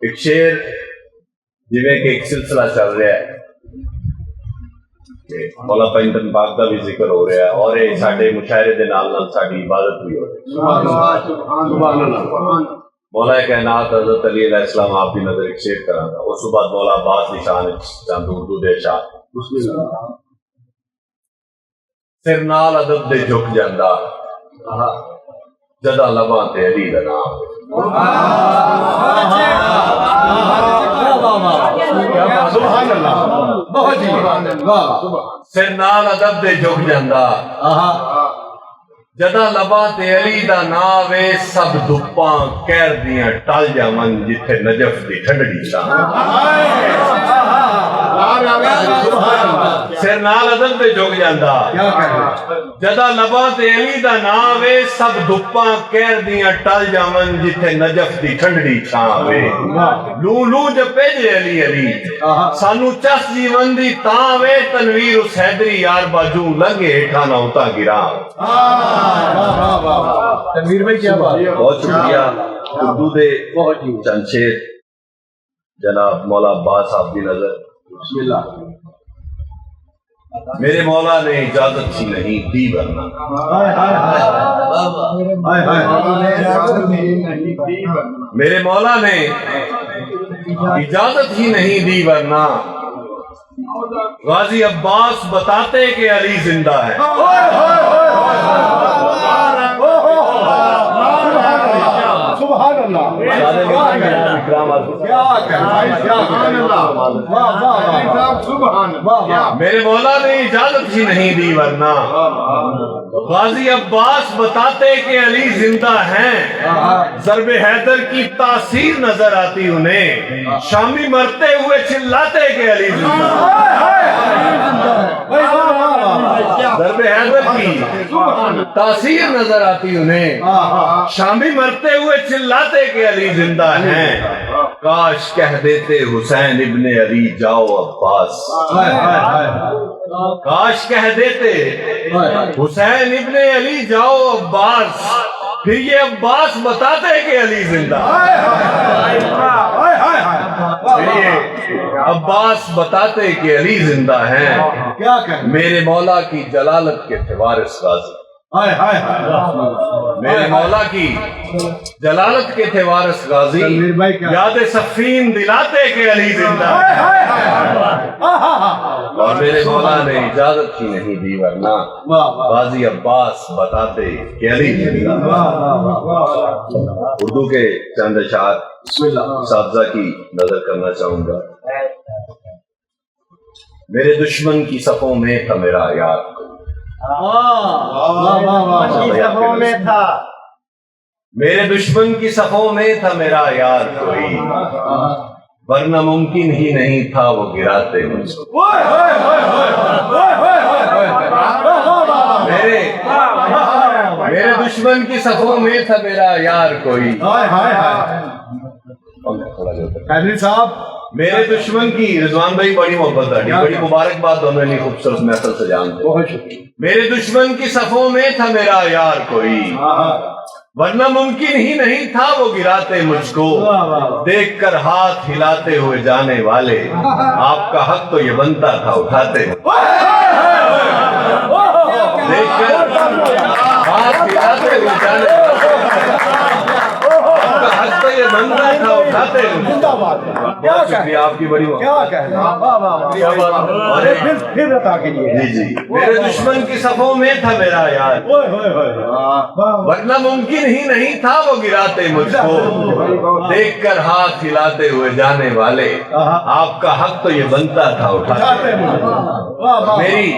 ایک شعر جویں کہ ایک سلسلہ چل رہا ہے کہ مولا پنجتن پاک کا بھی ذکر ہو رہا ہے اور یہ ساڈے مشاعرے دے نال نال ساڈی عبادت بھی ہو رہی ہے۔ مولا کائنات حضرت علی علیہ السلام آپ کی نظر ایک شعر کراں گا، اس کے بعد مولا عباس دی شان چند اردو دے ارشاد۔ سر نال ادب دے جھک جاندا جدا لباں تے علی دا نام۔ سر نال ادب دے جھک جاندا جدا لباں تے علی دا نام وے، سب دھپاں کہر دیاں ٹل جاون جتھے نجف دی ٹھنڈی چھاں۔ سر نال ادب دے جھک جاندا جدا لباں تے علی دا نام وے، سب دھپاں کہر دیاں ٹل جاون جتھے نجف دی ٹھنڈی چھاں وے۔ لوں لوں جپے جے علی علی سانو چس جیون دی تاں وے، تنویر اس حیدری یار باجوں لنگے ہیٹھاں نہ اتاں گراں۔ تنویر بھائی کیا بات ہے، بہت شکریہ۔ اردو دے چند شعر جناب مولا عباس صاحب دی نظر۔ بسم اللہ۔ میرے مولا نے اجازت ہی نہیں دی ورنہ، میرے مولا نے اجازت ہی نہیں دی ورنہ، غازی عباس بتاتے کہ علی زندہ ہے۔ میرے مولا نے اجازت ہی نہیں دی ورنہ، غازی عباس بتاتے کہ علی زندہ ہیں۔ ضرب حیدر کی تاثیر نظر آتی انہیں، شامی مرتے ہوئے چلاتے کہ علی زندہ ہے۔ ضرب حیدر کی تاثیر نظر آتی انہیں، شامی مرتے ہوئے چلاتے کہ علی زندہ ہیں۔ کاش کہہ دیتے حسین ابن علی جاؤ عباس، کاش کہہ دیتے حسین ابن علی جاؤ عباس، پھر یہ عباس بتاتے کہ علی زندہ ہے۔ پھر یہ عباس بتاتے کہ علی زندہ ہیں۔ میرے مولا کی جلالت کے تھے وارث غازی، میرے مولا کی جلالت کے تھے وارث غازی، یاد صفین دلاتے کہ علی زندہ ہے۔ اور میرے مولا نے اجازت ہی نہیں دی ورنہ، غازی عباس بتاتے کہ علی زندہ ہے۔ اردو کے چند اشعار اساتذہ کی نظر کرنا چاہوں گا۔ میرے دشمن کی صفوں میں تھا میرا یار، میرے دشمن کی صفوں میں تھا میرا یار کوئی، ورنہ ممکن ہی نہیں تھا وہ گراتے مجھ کو۔ میرے دشمن کی صفوں میں تھا میرا یار کوئی، صاحب میرے دشمن کی، رضوان بھائی بڑی محبت ہے، بڑی مبارکباد دونوں نے خوبصورت محفل سے جانتے۔ بہت شکریہ۔ میرے دشمن کی صفوں میں تھا میرا یار کوئی، ورنہ ممکن ہی نہیں تھا وہ گراتے مجھ کو۔ دیکھ کر ہاتھ ہلاتے ہوئے جانے والے، آپ کا حق تو یہ بنتا تھا اٹھاتے۔ دیکھ کر ہاتھ ہلاتے ہوئے جانے والے، آپ کا حق تو یہ بنتا تھا اٹھاتے۔ بہت شکریہ آپ کی بڑی پھر عطا کیجیے۔ جی جی۔ میرے دشمن کی صفوں میں تھا میرا یار، ورنہ ممکن ہی نہیں تھا وہ گراتے مجھ کو۔ دیکھ کر ہاتھ ہلاتے ہوئے جانے والے، آپ کا حق تو یہ بنتا تھا اٹھاتے۔ میری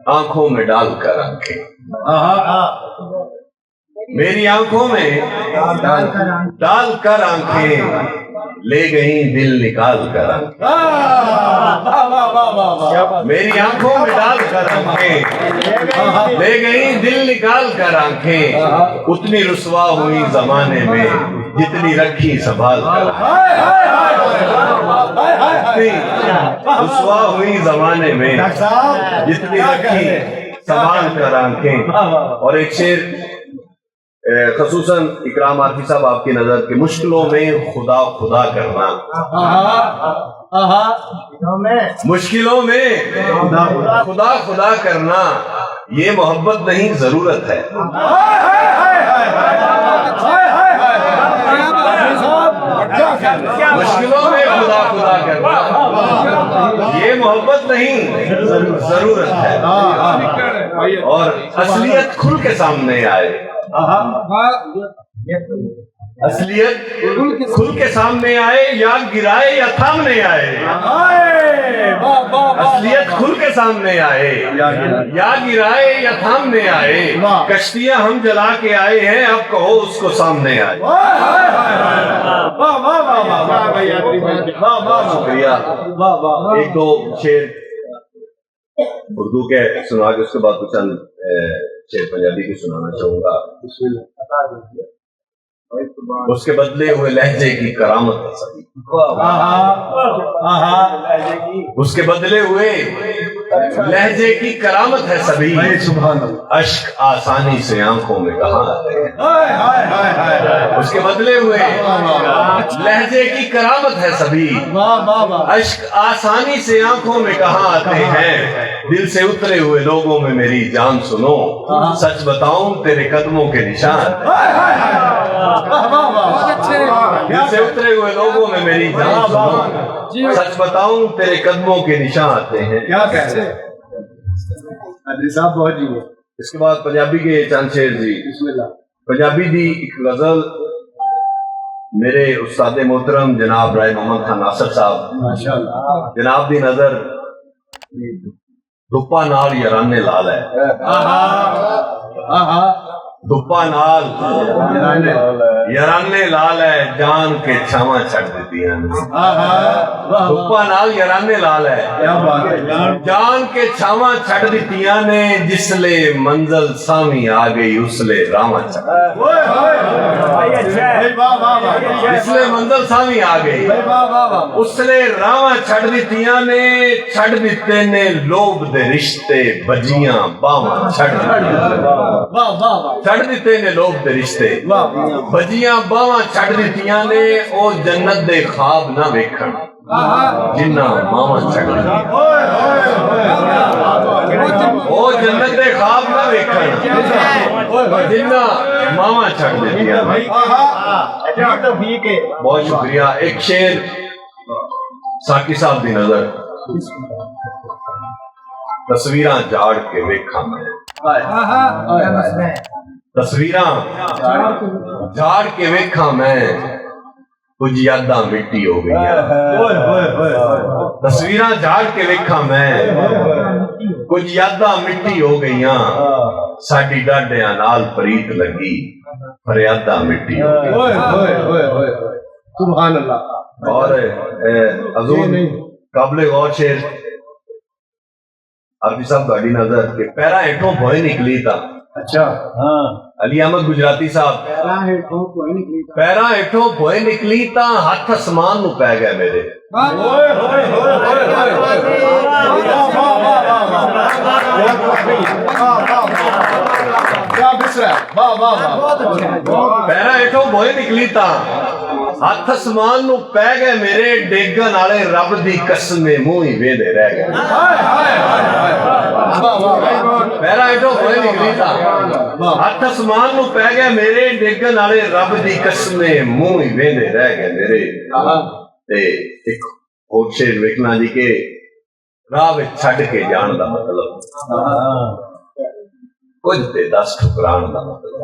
آنکھوں میں ڈال کر آنکھیں، میری آنکھوں میں ڈال کر آنکھیں، لے گئیں دل نکال کر آنکھیں۔ میری آنکھوں میں ڈال کر آنکھیں، لے گئیں دل نکال کر آنکھیں۔ اتنی رسوا ہوئی زمانے میں جتنی رکھی سنبھال کر، اتنی رسوا ہوئی زمانے میں جتنی رکھی سنبھال کر آنکھیں۔ اور ایک شعر خصوصاً اکرام عارفی صاحب آپ کی نظر کہ مشکلوں میں خدا خدا کرنا، مشکلوں میں خدا خدا کرنا یہ محبت نہیں ضرورت ہے. مشکلوں میں خدا خدا کرنا یہ محبت نہیں ضرورت ہے. اور اصلیت کھل کے سامنے آئے، اصلیت کھل کے سامنے آئے، یا گرائے یا تھامنے آئے. اصلیت کھل کے سامنے آئے، یا گرائے یا تھامنے آئے. کشتیاں ہم جلا کے آئے ہیں، اب کہو اس کو سامنے آئے. شکریہ. ایک دو شعر اردو کے سنا کے اس کے بعد کچھ چند شعر پنجابی کے سنانا چاہوں گا. اس کے بدلے ہوئے لہجے کی کرامت ہے سبھی، اس کے بدلے ہوئے لہجے کی کرامت ہے سبھی. اشک آسانی سے آنکھوں میں کہاں آتے ہیں. اس کے بدلے ہوئے لہجے کی کرامت ہے سبھی. اشک آسانی سے آنکھوں میں کہاں آتے ہیں. دل سے اترے ہوئے لوگوں میں میری جان سنو، سچ بتاؤں تیرے قدموں کے نشان. دل سے اترے ہوئے لوگوں میں میری جان سنو، سچ بتاؤں تیرے قدموں کے نشان آتے ہیں. کیا کہہ رہے ہیں صاحب؟ بہت جی. اس کے بعد پنجابی کے چند شعر جی. پنجابی دی ایک غزل میرے استاد محترم جناب رائے محمد خان ناصر صاحب جناب دی نظر دھپا نال یارانے لال ہے. دھپا نال یارانے لال ہے، جان کے چھاواں چھڑ دیتی ہیں. دھپا نال یارانے لال ہے، جان کے چھاواں چھڑ دیتیاں نے. جس لے منزل سامی آ گئی اس لے راواں چھڑ، جس لے منزل سامی آ گئی اس لے راواں چھڑ دیتیاں نے. چھڑ دیتے نے لوب دے رشتے بجیاں باواں چھڑ دیتے نے لوگ دے رشتے بجیاں باواں چھڑ دیتیاں نے. او جنت دے خواب نہ ویکھن جنہ ماواں چھڑ دیتیاں. او جنت دے خواب نہ ویکھن جنہ ماواں چھڑ دیتیاں. بہت شکریہ. ایک شعر ساکی صاحب دی نظر. تصویراں جاڑ کے ویکھاں میں، تصویراں جھاڑ کے ویکھاں میں، کچھ یاداں مٹی ہو گئی. تصویراں جھاڑ کے ویکھاں میں، کچھ یاداں مٹی ہو گئیاں. ساڈی ڈاڈیاں نال پریت لگی، فریاداں مٹی ہو گئی. سبحان اللہ. اور حضور قابل غور شعر عارفی صاحب تہاڈی نظر کہ پیرا ہیٹھوں بھوئے نکلی تا. اچھا علی احمد گجراتی صاحب. پیرا ہیٹھوں بھوئے نکلی تا ہاتھ اسمان نو پے گئے میرے. پیرا ہیٹھوں بھوئے نکلی تا ہاتھ اسمان نو پے گئے میرے. ڈیگن والے رب دی قسم منہ ہی ویندے رہ گئے. پیرا ہیٹھوں بھوئے نکلی تا ہاتھ اسمان نو پے گئے میرے. ڈیگن والے رب دی قسم منہ ہی ویندے رہ گئے میرے. ایک اور شعر ویکھنا جی کہ راہ وچ چھڈ کے جان دا مطلب کچھ تے دس ٹھکران دا مطلب.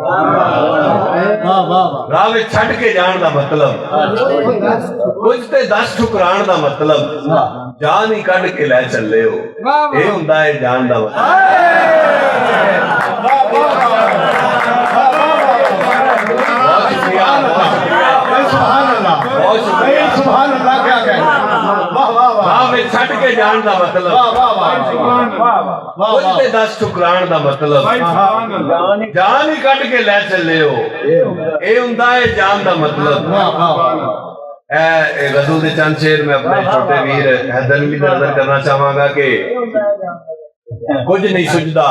راہ وچ چھڈ کے جان دا مطلب کچھ تے دس ٹھکران دا مطلب. جان ہی کڈ کے لے چلے ہو اے ہوندا ہے جان دا مطلب. چھٹ کے جان دا مطلب کچھ تے دس ٹھکران دا مطلب. جان ہی کٹ کے لے چلے ہو اے ہوندا ہے جان دا مطلب. غزل دے چند شعر میں اپنے چھوٹے ویر حیدر علی دی نظر کرنا چاہواں گا کہ کچھ نہیں سجدا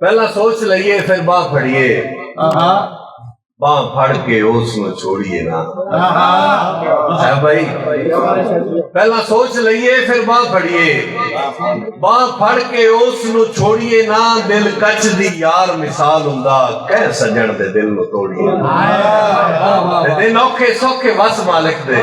ਪਹਿਲਾਂ ਸੋਚ ਲਈਏ ਫਿਰ ਬਾਹ ਫੜੀਏ ਬਾਹ ਫੜ ਕੇ ਉਸ ਨੂੰ ਛੋੜੀਏ ਨਾ ਹੈ ਭਾਈ ਪਹਿਲਾਂ ਸੋਚ ਲਈਏ ਫਿਰ ਬਾਹ ਫੜੀਏ ਬਾਹ ਫੜ ਕੇ ਉਸ ਨੂੰ ਛੋੜੀਏ ਨਾ ਦਿਲ ਕੱਚ ਦੀ ਯਾਰ ਮਿਸਾਲ ਹੁੰਦਾ ਕਹਿ ਸੱਜਣ ਦੇ ਦਿਲ ਨੂੰ ਤੋੜੀਏ ਤੇ ਦਿਨ ਔਖੇ ਸੌਖੇ ਵਸ ਮਾਲਕ ਦੇ